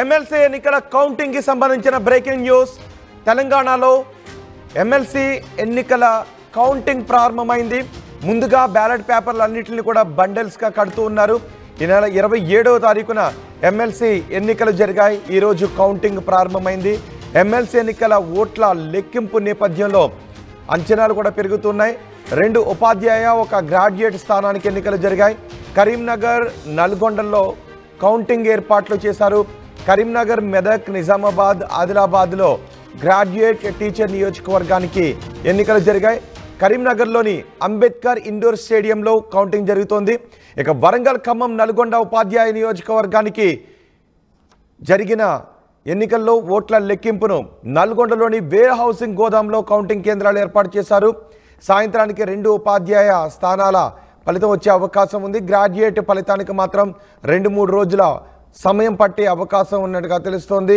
MLC ఎన్నికల counting కి సంబంధించిన బ్రేకింగ్ న్యూస్. తెలంగాణలో ఎమ్మెల్సీ ఎన్నికల కౌంటింగ్ ప్రారంభమైంది. ముందుగా బ్యాలెట్ పేపర్లన్నింటినీ కూడా బండిల్స్గా కడుతూ ఉన్నారు. ఈ నెల 27వ తారీఖున ఎమ్మెల్సీ ఎన్నికలు జరిగాయి. ఈరోజు కౌంటింగ్ ప్రారంభమైంది. ఎమ్మెల్సీ ఎన్నికల ఓట్ల లెక్కింపు నేపథ్యంలో అంచనాలు కూడా పెరుగుతున్నాయి. 2 ఉపాధ్యాయ 1 గ్రాడ్యుయేట్ స్థానానికి ఎన్నికలు జరిగాయి. కరీంనగర్, నల్గొండలో కౌంటింగ్ ఏర్పాట్లు చేశారు. కరీంనగర్, మెదక్, నిజామాబాద్, ఆదిలాబాద్లో గ్రాడ్యుయేట్ టీచర్ నియోజకవర్గానికి ఎన్నికలు జరిగాయి. కరీంనగర్లోని అంబేద్కర్ ఇండోర్ స్టేడియంలో కౌంటింగ్ జరుగుతోంది. ఇక వరంగల్, ఖమ్మం, నల్గొండ ఉపాధ్యాయ నియోజకవర్గానికి జరిగిన ఎన్నికల్లో ఓట్ల లెక్కింపును నల్గొండలోని వేర్ హౌసింగ్ గోదాంలో కౌంటింగ్ కేంద్రాలు ఏర్పాటు చేశారు. సాయంత్రానికి 2 ఉపాధ్యాయ స్థానాల ఫలితం వచ్చే అవకాశం ఉంది. గ్రాడ్యుయేట్ ఫలితానికి మాత్రం 2-3 రోజుల సమయం పట్టే అవకాశం ఉన్నట్టుగా తెలుస్తోంది.